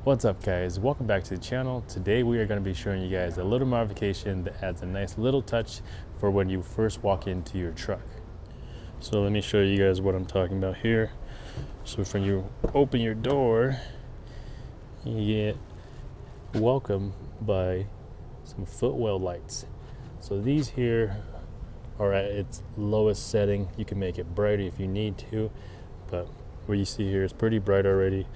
What's up guys, welcome back to the channel. Today we are going to be showing you guys a little modification that adds a nice little touch for when you first walk into your truck. So let me show you guys what I'm talking about here. So when you open your door, you get welcomed by some Footwell lights. So these here are at its lowest setting. You can make it brighter if you need to, but what you see here is pretty bright already.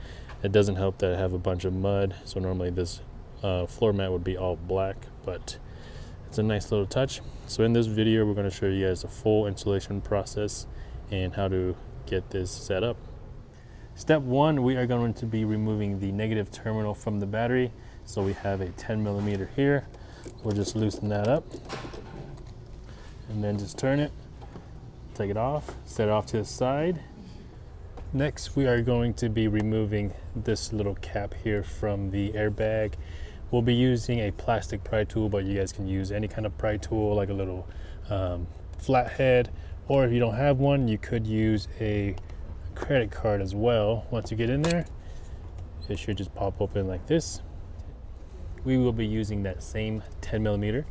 It doesn't help that I have a bunch of mud, so normally this floor mat would be all black, but it's a nice little touch. So in this video, we're going to show you guys the full installation process and how to get this set up. Step one, we are going to be removing the negative terminal from the battery. So we have a 10mm here. We'll just loosen that up and then just turn it, take it off, set it off to the side. Next, we are going to be removing this little cap here from the airbag. We'll be using a plastic pry tool, but you guys can use any kind of pry tool, like a little flathead, or if you don't have one, you could use a credit card as well. Once you get in there, it should just pop open like this. We will be using that same 10mm,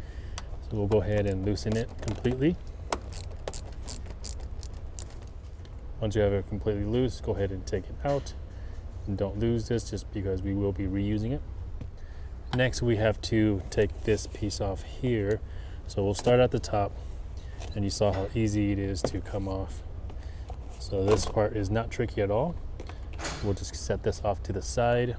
so we'll go ahead and loosen it completely. Once you have it completely loose, go ahead and take it out. And don't lose this just because we will be reusing it. Next, we have to take this piece off here. So we'll start at the top, and you saw how easy it is to come off. So this part is not tricky at all. We'll just set this off to the side.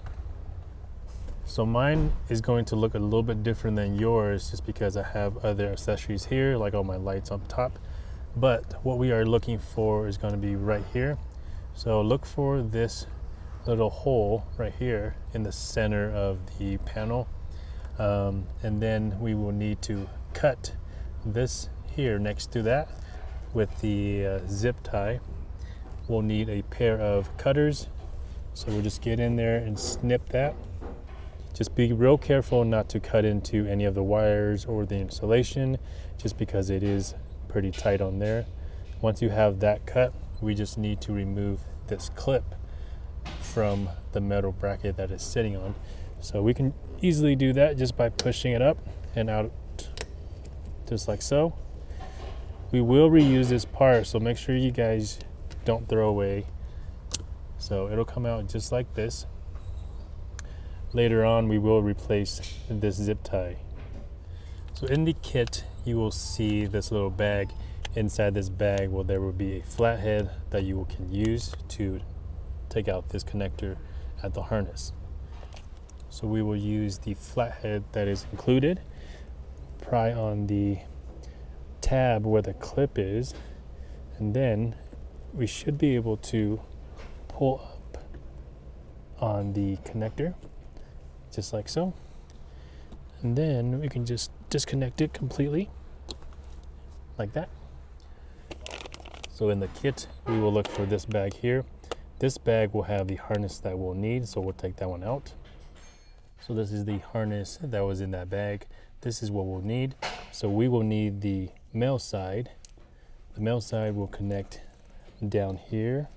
So mine is going to look a little bit different than yours just because I have other accessories here, like all my lights on top. But what we are looking for is going to be right here. So look for this little hole right here in the center of the panel. And then we will need to cut this here next to that with the zip tie. We'll need a pair of cutters. So we'll just get in there and snip that. Just be real careful not to cut into any of the wires or the insulation, just because it is pretty tight on there. Once you have that cut, we just need to remove this clip from the metal bracket that it's sitting on. So we can easily do that just by pushing it up and out, just like so. We will reuse this part, so make sure you guys don't throw away. So it'll come out just like this. Later on, we will replace this zip tie. So in the kit, you will see this little bag. Inside this bag, well, there will be a flathead that you can use to take out this connector at the harness. So we will use the flathead that is included, pry on the tab where the clip is, and then we should be able to pull up on the connector, just like so. And then we can just disconnect it completely, like that. So in the kit, we will look for this bag here. This bag will have the harness that we'll need, so we'll take that one out. So this is the harness that was in that bag. This is what we'll need. So we will need the male side. The male side will connect down here.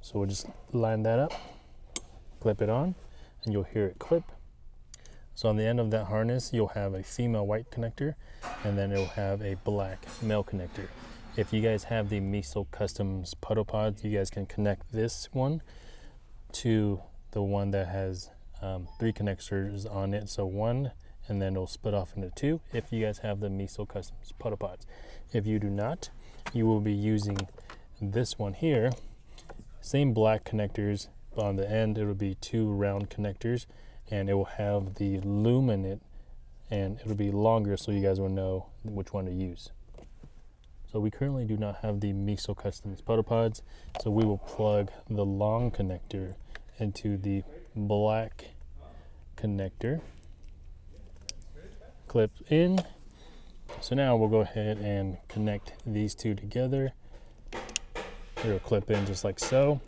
So we'll just line that up, clip it on, and you'll hear it clip. So on the end of that harness, you'll have a female white connector, and then it'll have a black male connector. If you guys have the Miso Customs puddle pods, you guys can connect this one to the one that has 3 connectors on it. So one, and then it'll split off into 2 if you guys have the Miso Customs puddle pods. If you do not, you will be using this one here. Same black connectors, but on the end, it'll be 2 round connectors, and it will have the loom in it, and it'll be longer so you guys will know which one to use. So we currently do not have the Miso Customs puddle pods, so we will plug the long connector into the black connector, clip in. So now we'll go ahead and connect these two together. It'll clip in just like so.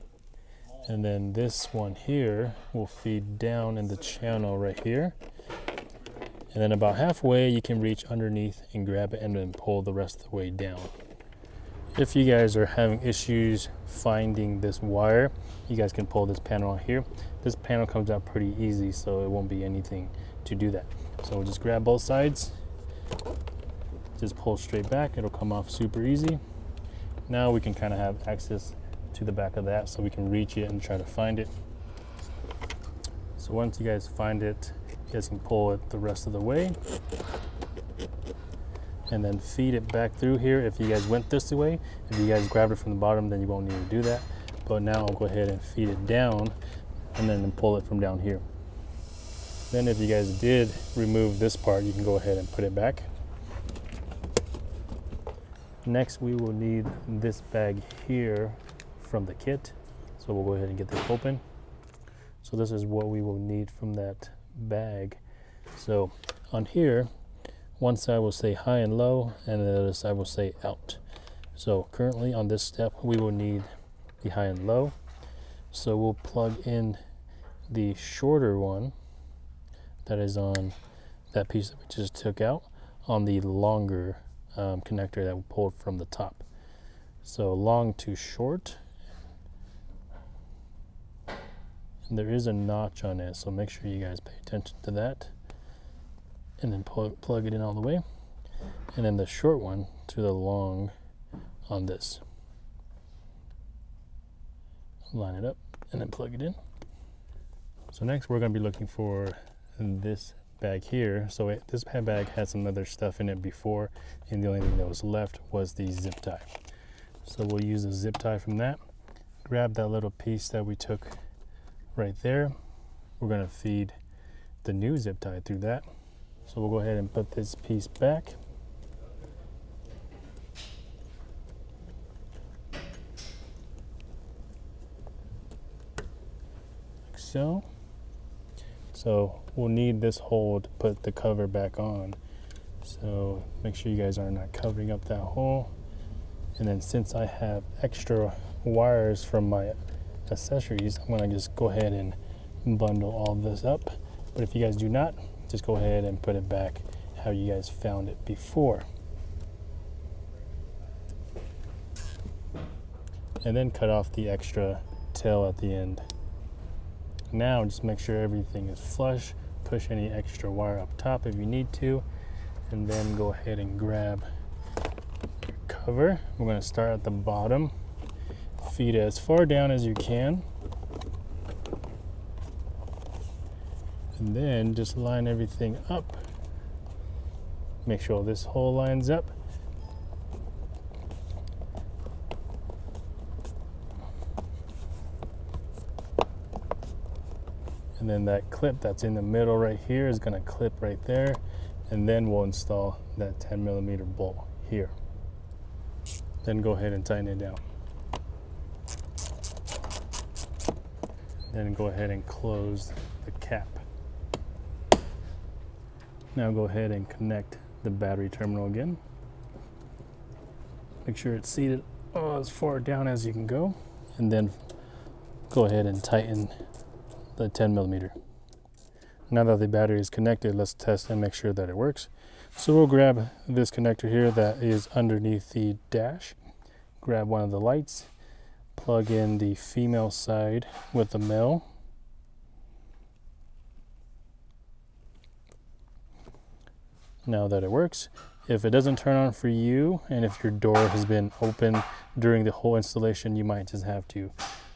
And then this one here will feed down in the channel right here. And then about halfway, you can reach underneath and grab it and then pull the rest of the way down. If you guys are having issues finding this wire, you guys can pull this panel out here. This panel comes out pretty easy, so it won't be anything to do that. So we'll just grab both sides, just pull straight back, it'll come off super easy. Now we can kind of have access to the back of that so we can reach it and try to find it. So once you guys find it, you guys can pull it the rest of the way and then feed it back through here. If you guys went this way, if you guys grabbed it from the bottom, then you won't need to do that. But now I'll go ahead and feed it down and then pull it from down here. Then if you guys did remove this part, you can go ahead and put it back. Next, we will need this bag here from the kit. So we'll go ahead and get this open. So this is what we will need from that bag. So on here, one side will say high and low, and the other side will say out. So currently on this step, we will need the high and low. So we'll plug in the shorter one that is on that piece that we just took out on the longer connector that we pulled from the top. So long to short. And there is a notch on it, so make sure you guys pay attention to that. And then plug it in all the way. And then the short one to the long on this. Line it up and then plug it in. So next we're going to be looking for this bag here. So this bag had some other stuff in it before, and the only thing that was left was the zip tie. So we'll use the zip tie from that. Grab that little piece that we took right there. We're going to feed the new zip tie through that. So we'll go ahead and put this piece back. Like so. So we'll need this hole to put the cover back on. So make sure you guys are not covering up that hole. And then since I have extra wires from my accessories, I'm gonna just go ahead and bundle all this up. But if you guys do not, just go ahead and put it back how you guys found it before. And then cut off the extra tail at the end. Now just make sure everything is flush, push any extra wire up top if you need to, and then go ahead and grab your cover. We're going to start at the bottom, feed it as far down as you can, and then just line everything up. Make sure this hole lines up. And then that clip that's in the middle right here is going to clip right there, and then we'll install that 10mm bolt here. Then go ahead and tighten it down. Then go ahead and close the cap. Now go ahead and connect the battery terminal again. Make sure it's seated as far down as you can go, and then go ahead and tighten the 10mm. Now that the battery is connected, let's test and make sure that it works. So we'll grab this connector here that is underneath the dash, grab one of the lights, plug in the female side with the male. Now that it works, if it doesn't turn on for you, and if your door has been open during the whole installation, you might just have to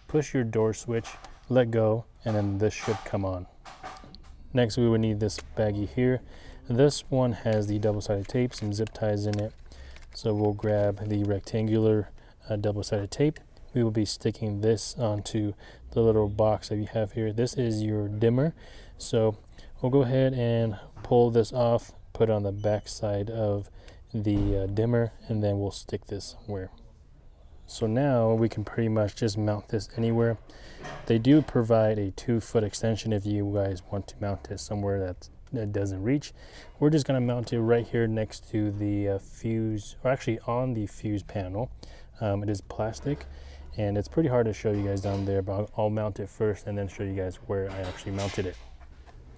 push your door switch, let go, and then this should come on. Next, we would need this baggie here. This one has the double-sided tape, some zip ties in it. So we'll grab the rectangular double-sided tape. We will be sticking this onto the little box that you have here. This is your dimmer. So we'll go ahead and pull this off, put it on the back side of the dimmer, and then we'll stick this somewhere. So now we can pretty much just mount this anywhere. They do provide a 2-foot extension if you guys want to mount it somewhere that doesn't reach. We're just going to mount it right here next to the fuse, or actually on the fuse panel. It is plastic, and it's pretty hard to show you guys down there, but I'll mount it first and then show you guys where I actually mounted it.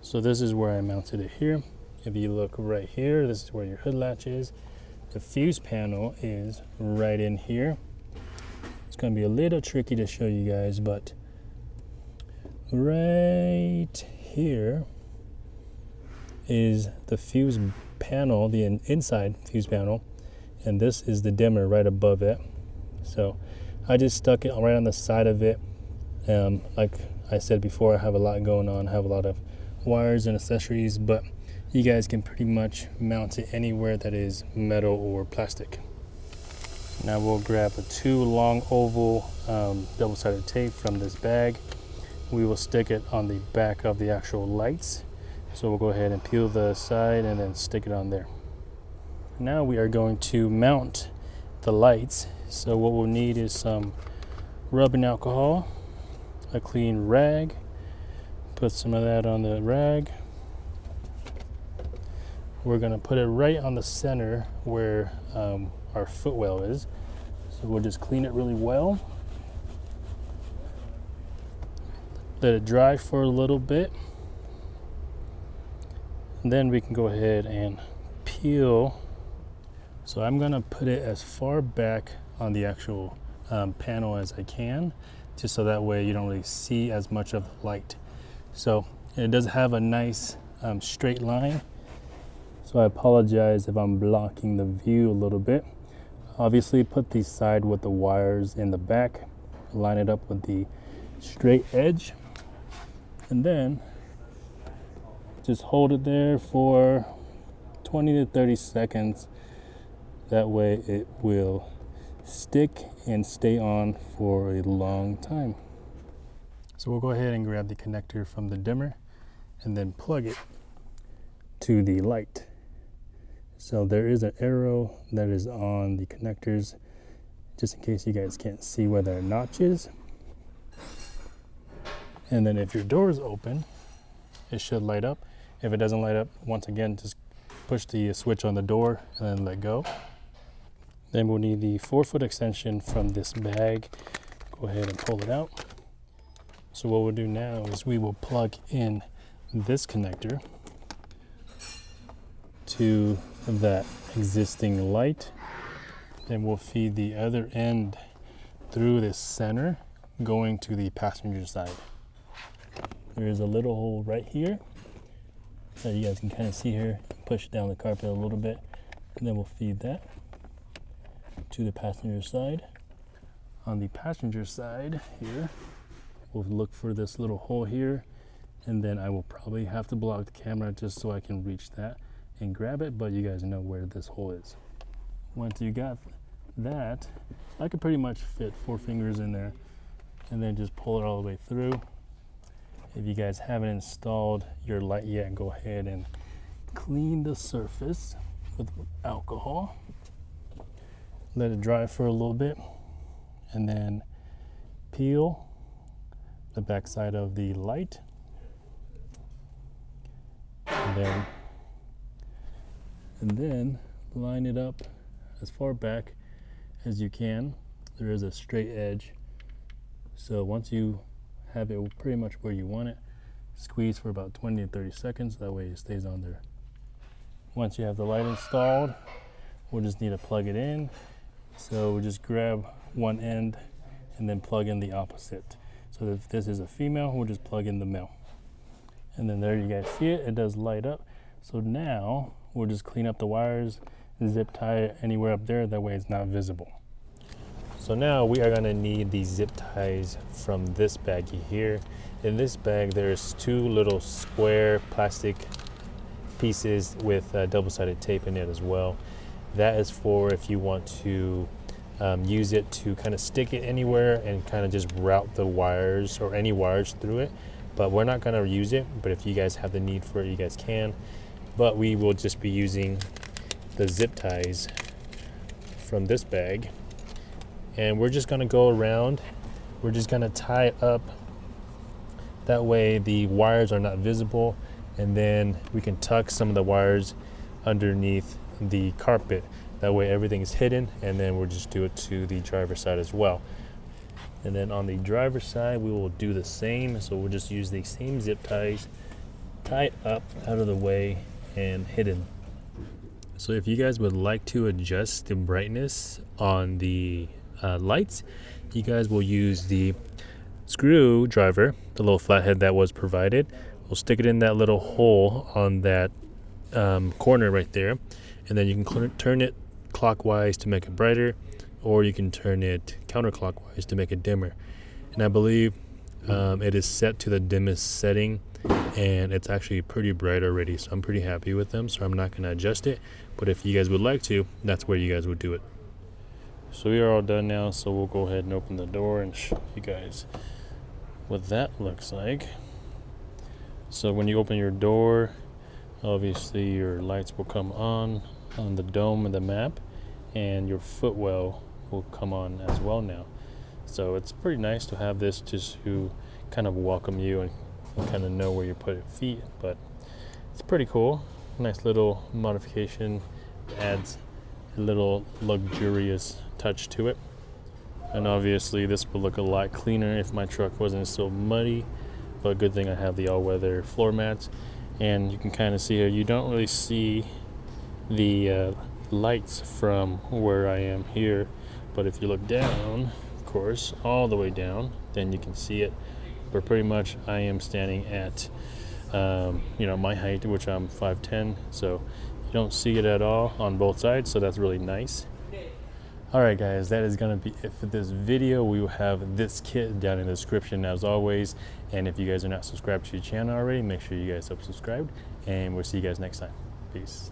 So this is where I mounted it here. If you look right here, this is where your hood latch is. the fuse panel is right in here. It's going to be a little tricky to show you guys, but right here is the fuse panel, the inside fuse panel, and this is the dimmer right above it. So I just stuck it right on the side of it. Like I said before, I have a lot going on, I have a lot of wires and accessories, but you guys can pretty much mount it anywhere that is metal or plastic. Now we'll grab a 2 long oval double-sided tape from this bag. We will stick it on the back of the actual lights. So we'll go ahead and peel the side and then stick it on there. Now we are going to mount the lights. So what we'll need is some rubbing alcohol, a clean rag. Put some of that on the rag. We're gonna put it right on the center where our footwell is. So we'll just clean it really well. Let it dry for a little bit. And then we can go ahead and peel. So I'm gonna put it as far back on the actual panel as I can, just so that way you don't really see as much of the light. So it does have a nice straight line. So I apologize if I'm blocking the view a little bit. Obviously put the side with the wires in the back, line it up with the straight edge, and then just hold it there for 20 to 30 seconds. That way it will stick and stay on for a long time. So we'll go ahead and grab the connector from the dimmer and then plug it to the light. So there is an arrow that is on the connectors, just in case you guys can't see where there are notches. And then if your door is open, it should light up. If it doesn't light up, once again, just push the switch on the door and then let go. Then we'll need the 4-foot extension from this bag. Go ahead and pull it out. So what we'll do now is we will plug in this connector to that existing light. Then we'll feed the other end through this center going to the passenger side. There's a little hole right here that you guys can kind of see here. Push down the carpet a little bit, and then we'll feed that to the passenger side. On the passenger side here, we'll look for this little hole here, and then I will probably have to block the camera just so I can reach that and grab it, but you guys know where this hole is. Once you got that, I could pretty much fit 4 fingers in there and then just pull it all the way through. If you guys haven't installed your light yet, go ahead and clean the surface with alcohol. Let it dry for a little bit, and then peel the back side of the light. And then line it up as far back as you can. There is a straight edge. So once you have it pretty much where you want it, squeeze for about 20 to 30 seconds. That way it stays on there. Once you have the light installed, we'll just need to plug it in. So we'll just grab one end and then plug in the opposite. So if this is a female, we'll just plug in the male. And then there you guys see it, it does light up. So now we'll just clean up the wires, zip tie it anywhere up there, that way it's not visible. So now we are gonna need the zip ties from this baggie here. In this bag, there's 2 little square plastic pieces with double-sided tape in it as well. That is for if you want to use it to kind of stick it anywhere and kind of just route the wires or any wires through it. But we're not gonna use it, but if you guys have the need for it, you guys can. But we will just be using the zip ties from this bag. And we're just gonna go around, we're just gonna tie it up. That way the wires are not visible, and then we can tuck some of the wires underneath the carpet. That way everything is hidden, and then we'll just do it to the driver's side as well. And then on the driver's side, we will do the same. So we'll just use the same zip ties, tie it up out of the way and hidden. So if you guys would like to adjust the brightness on the lights, you guys will use the screwdriver, the little flathead that was provided. We'll stick it in that little hole on that corner right there, and then you can turn it clockwise to make it brighter, or you can turn it counterclockwise to make it dimmer. And I believe it is set to the dimmest setting, and it's actually pretty bright already, so I'm pretty happy with them. So I'm not going to adjust it, but if you guys would like to, that's where you guys would do it. So we are all done now, so we'll go ahead and open the door and show you guys what that looks like. So when you open your door, obviously your lights will come on the dome of the map, and your footwell will come on as well now. So it's pretty nice to have this just to kind of welcome you and kind of know where you put your feet, but it's pretty cool. Nice little modification, adds a little luxurious touch to it. And obviously this will look a lot cleaner if my truck wasn't so muddy, but good thing I have the all-weather floor mats. And you can kind of see here, you don't really see the lights from where I am here, but if you look down, of course, all the way down, then you can see it. But pretty much I am standing at my height, which I'm 5'10", so you don't see it at all on both sides, so that's really nice. Alright guys, that is going to be it for this video. We will have this kit down in the description as always, and if you guys are not subscribed to the channel already, make sure you guys are subscribed, and we'll see you guys next time. Peace.